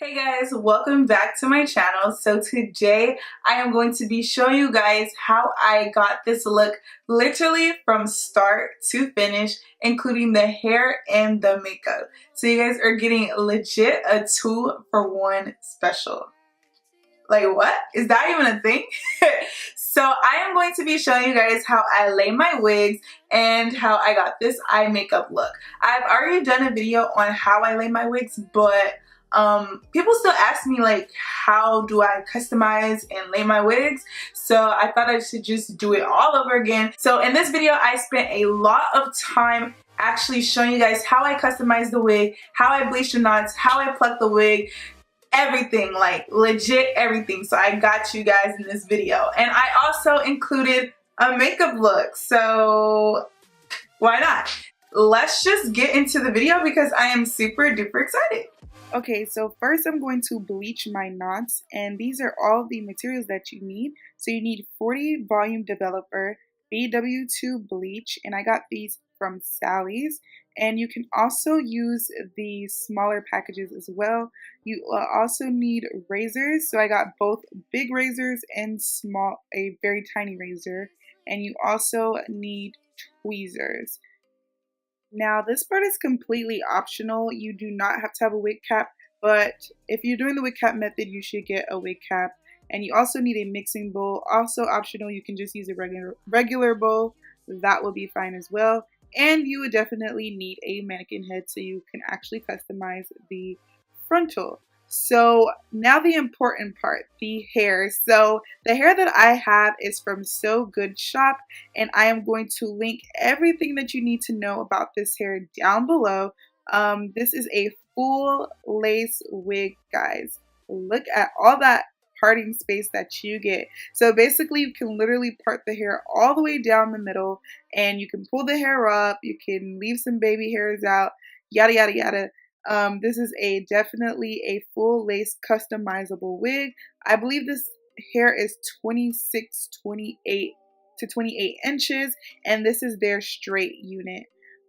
Hey guys, welcome back to my channel. So today I am going to be showing you guys how I got this look literally from start to finish, including the hair and the makeup. So you guys are getting legit a 2-for-1 special. Like, what? Is that even a thing? So I am going to be showing you guys how I lay my wigs and how I got this eye makeup look. I've already done a video on how I lay my wigs, but people still ask me like, how do I customize and lay my wigs? So I thought I should just do it all over again. So in this video, I spent a lot of time actually showing you guys how I customize the wig, how I bleach the knots, how I pluck the wig, everything, like legit everything. So I got you guys in this video, and I also included a makeup look, so why not? Let's just get into the video because I am super duper excited. Okay, so first I'm going to bleach my knots, and these are all the materials that you need. So you need 40 volume developer, BW2 bleach, and I got these from Sally's. And you can also use the smaller packages as well. You also need razors, so I got both big razors and a very tiny razor. And you also need tweezers. Now this part is completely optional. You do not have to have a wig cap, but if you're doing the wig cap method, you should get a wig cap. And you also need a mixing bowl. Also optional, you can just use a regular bowl. That will be fine as well. And you would definitely need a mannequin head so you can actually customize the frontal. So now the important part, the hair. So the hair that I have is from SoGood shop, and I am going to link everything that you need to know about this hair down below. This is a full lace wig, guys. Look at all that parting space that you get. So basically you can literally part the hair all the way down the middle, and you can pull the hair up, you can leave some baby hairs out, yada yada yada. This is definitely a full lace customizable wig. I believe this hair is 28 to 28 inches, and this is their straight unit.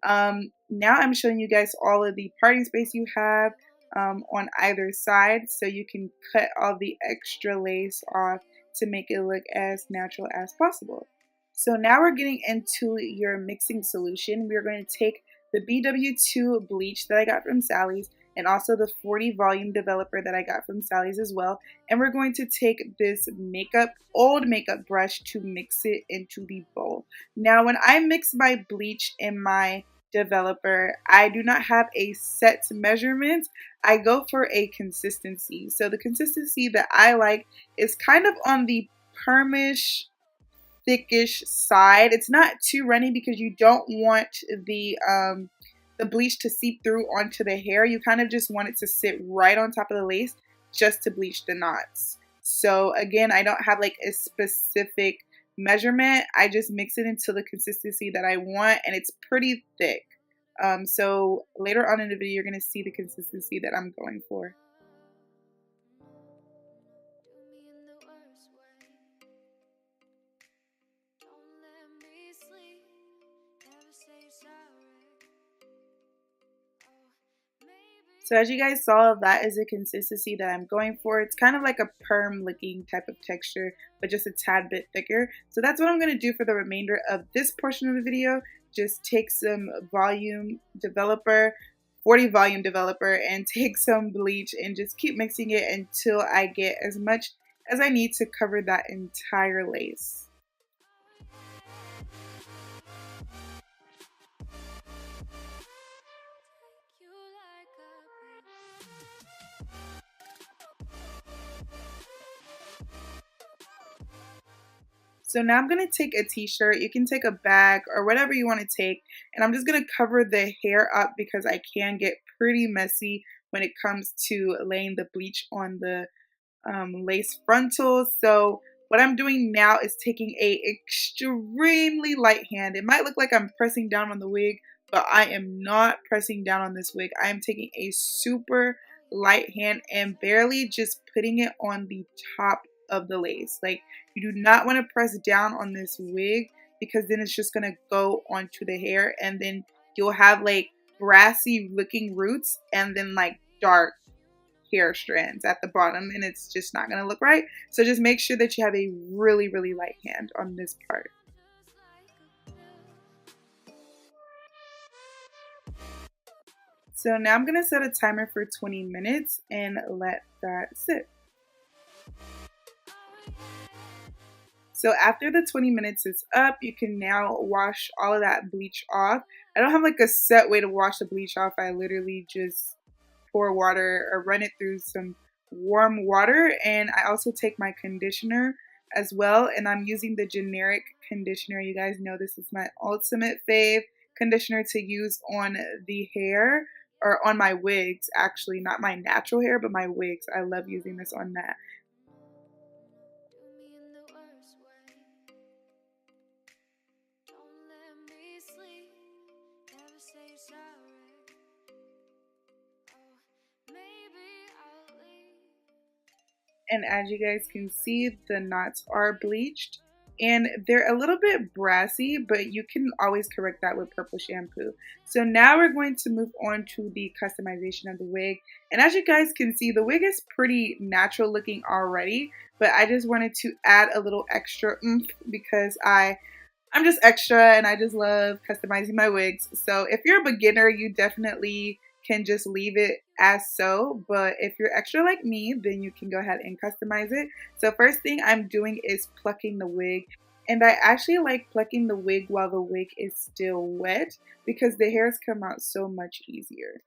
Now I'm showing you guys all of the parting space you have on either side, so you can cut all the extra lace off to make it look as natural as possible. So now we're getting into your mixing solution. We're going to take the BW2 bleach that I got from Sally's, and also the 40 volume developer that I got from Sally's as well. And we're going to take this old makeup brush to mix it into the bowl. Now when I mix my bleach and my developer, I do not have a set measurement. I go for a consistency. So the consistency that I like is kind of on the permish, thickish side. It's not too runny because you don't want the bleach to seep through onto the hair. You kind of just want it to sit right on top of the lace just to bleach the knots. So again, I don't have like a specific measurement. I just mix it into the consistency that I want, and it's pretty thick. So later on in the video, you're going to see the consistency that I'm going for. So as you guys saw, that is the consistency that I'm going for. It's kind of like a perm looking type of texture, but just a tad bit thicker. So that's what I'm going to do for the remainder of this portion of the video. Just take some volume developer, 40 volume developer, and take some bleach and just keep mixing it until I get as much as I need to cover that entire lace. So now I'm going to take a t-shirt, you can take a bag or whatever you want to take, and I'm just going to cover the hair up because I can get pretty messy when it comes to laying the bleach on the lace frontals. So what I'm doing now is taking a extremely light hand. It might look like I'm pressing down on the wig, but I am not pressing down on this wig. I am taking a super light hand and barely just putting it on the top of the lace. Like, you do not want to press down on this wig because then it's just going to go onto the hair, and then you'll have like brassy looking roots and then like dark hair strands at the bottom, and it's just not going to look right. So just make sure that you have a really, really light hand on this part. So now I'm going to set a timer for 20 minutes and let that sit. So after the 20 minutes is up, you can now wash all of that bleach off. I don't have like a set way to wash the bleach off. I literally just pour water or run it through some warm water, and I also take my conditioner as well, and I'm using the generic conditioner. You guys know this is my ultimate fave conditioner to use on the hair, or on my wigs actually, not my natural hair but my wigs. I love using this on that. And as you guys can see, the knots are bleached and they're a little bit brassy, but you can always correct that with purple shampoo. So now we're going to move on to the customization of the wig. And as you guys can see, the wig is pretty natural looking already, but I just wanted to add a little extra oomph because I'm just extra and I just love customizing my wigs. So if you're a beginner, you definitely can just leave it as so, but if you're extra like me, then you can go ahead and customize it. So first thing I'm doing is plucking the wig, and I actually like plucking the wig while the wig is still wet because the hairs come out so much easier.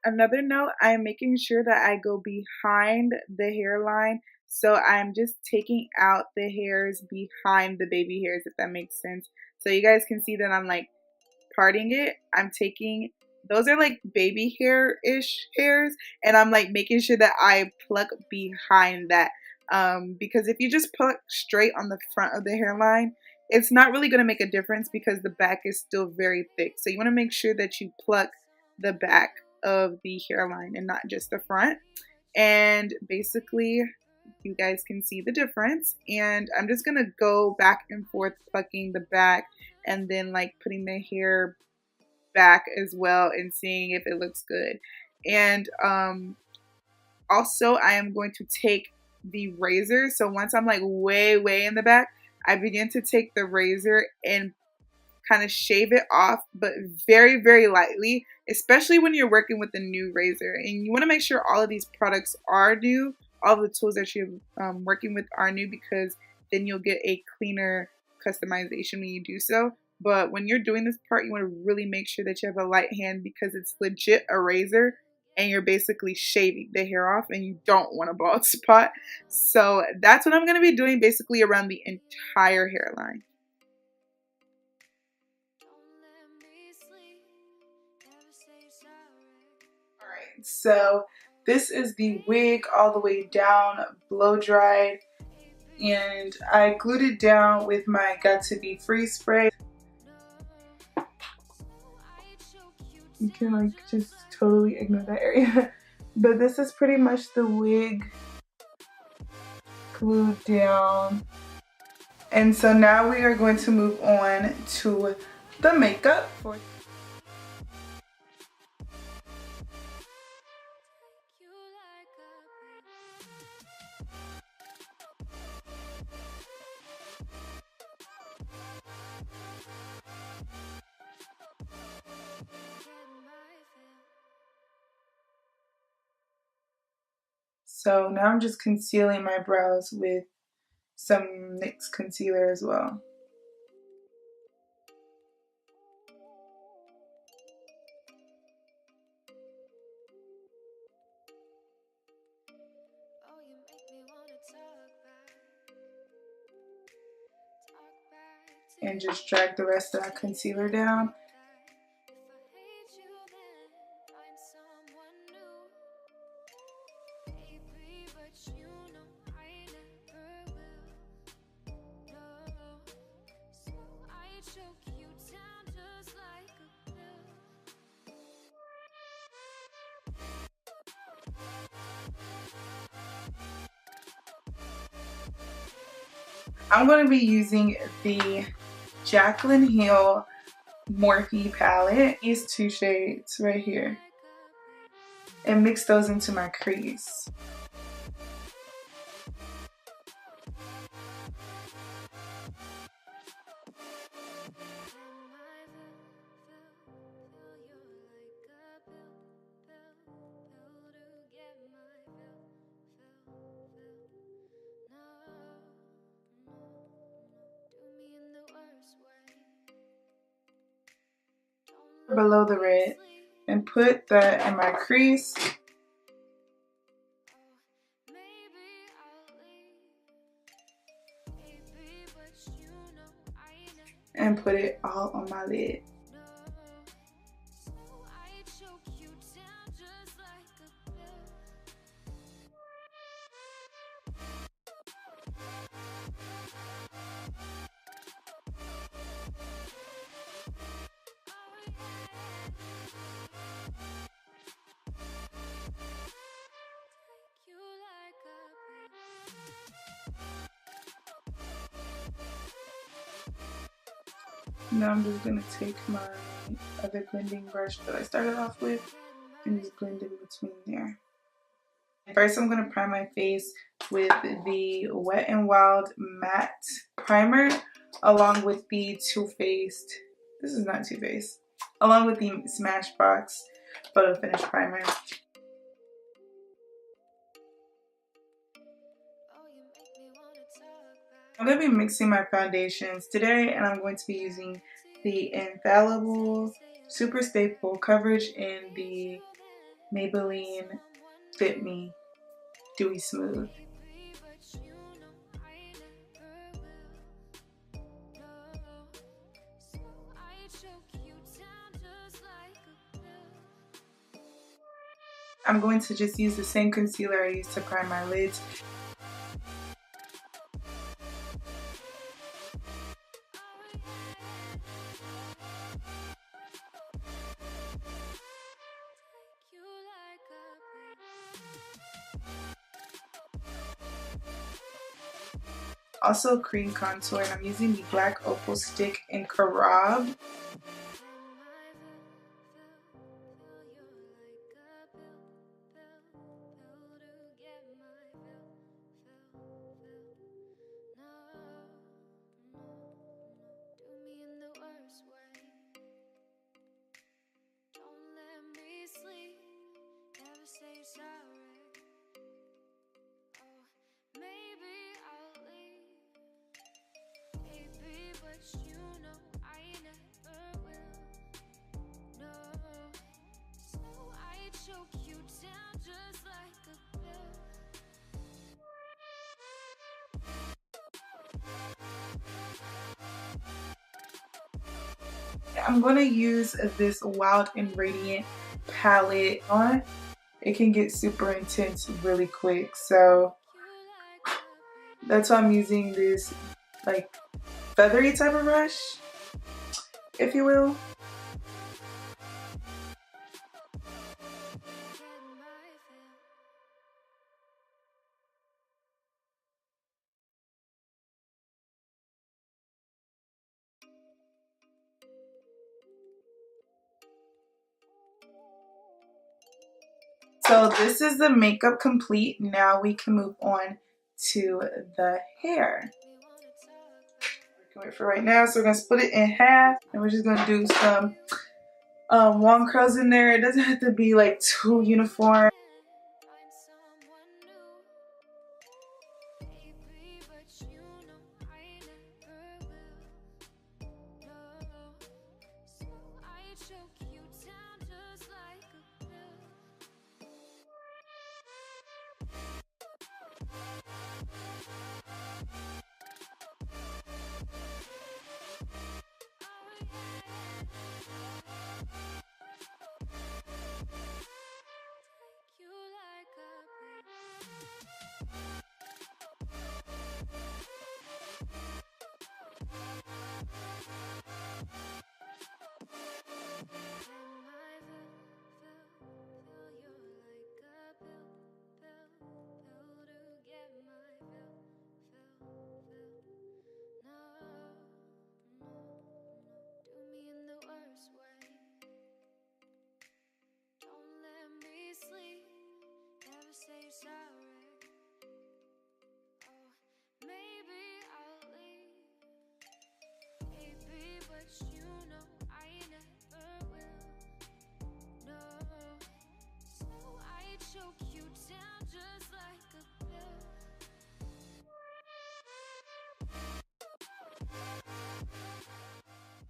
Another note, I'm making sure that I go behind the hairline, so I'm just taking out the hairs behind the baby hairs, if that makes sense. So you guys can see that I'm like parting it. I'm taking, those are like baby hair-ish hairs, and I'm like making sure that I pluck behind that, because if you just pluck straight on the front of the hairline, it's not really going to make a difference because the back is still very thick. So you want to make sure that you pluck the back of the hairline and not just the front. And basically you guys can see the difference, and I'm just gonna go back and forth plucking the back and then like putting the hair back as well and seeing if it looks good. And also I am going to take the razor. So once I'm like way in the back, I begin to take the razor and kind of shave it off, but very lightly, especially when you're working with a new razor. And you want to make sure all of these products are new, all the tools that you're working with are new, because then you'll get a cleaner customization when you do so. But when you're doing this part, you want to really make sure that you have a light hand, because it's legit a razor and you're basically shaving the hair off and you don't want a bald spot. So that's what I'm going to be doing basically around the entire hairline. Alright, so this is the wig all the way down, blow dried, and I glued it down with my Got To Be Free spray. You can like just totally ignore that area. But this is pretty much the wig glued down. And so now we are going to move on to the makeup. So now I'm just concealing my brows with some NYX concealer as well. And just drag the rest of that concealer down. I'm going to be using the Jaclyn Hill Morphe palette. These two shades right here. and mix those into my crease. Below the red and put that in my crease. And put it all on my lid. Now I'm just going to take my other blending brush that I started off with and just blend in between there. First I'm going to prime my face with the Wet n Wild matte primer along with the Too Faced, this is not Too Faced, along with the Smashbox Photo Finish primer. I'm going to be mixing my foundations today, and I'm going to be using the Infallible Super Staple Coverage in the Maybelline Fit Me Dewy Smooth. I'm going to just use the same concealer I used to prime my lids. Also cream contour, and I'm using the Black Opal Stick in Karab. I'm going to use this Wild and Radiant palette on. It can get super intense really quick, so that's why I'm using this like feathery type of brush, if you will. So this is the makeup complete. Now we can move on to the hair. For right now, so we're gonna split it in half, and we're just gonna do some wand curls in there. It doesn't have to be like too uniform.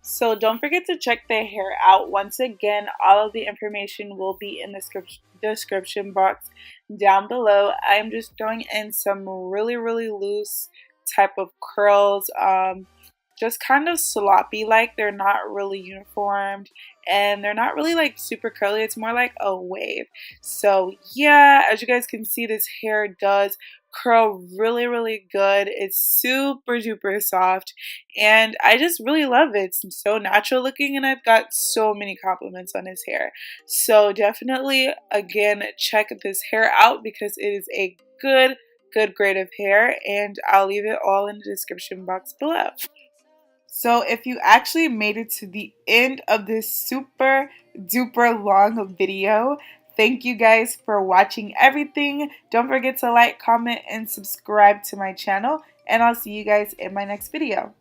So don't forget to check the hair out. Once again, all of the information will be in the description box down below. I'm just throwing in some really loose type of curls, just kind of sloppy, like they're not really uniformed and they're not really like super curly. It's more like a wave. So yeah, as you guys can see, this hair does curl really good. It's super duper soft and I just really love it. It's so natural looking and I've got so many compliments on his hair. So definitely, again, check this hair out because it is a good grade of hair, and I'll leave it all in the description box below. So if you actually made it to the end of this super duper long video, thank you guys for watching everything. Don't forget to like, comment, and subscribe to my channel, and I'll see you guys in my next video.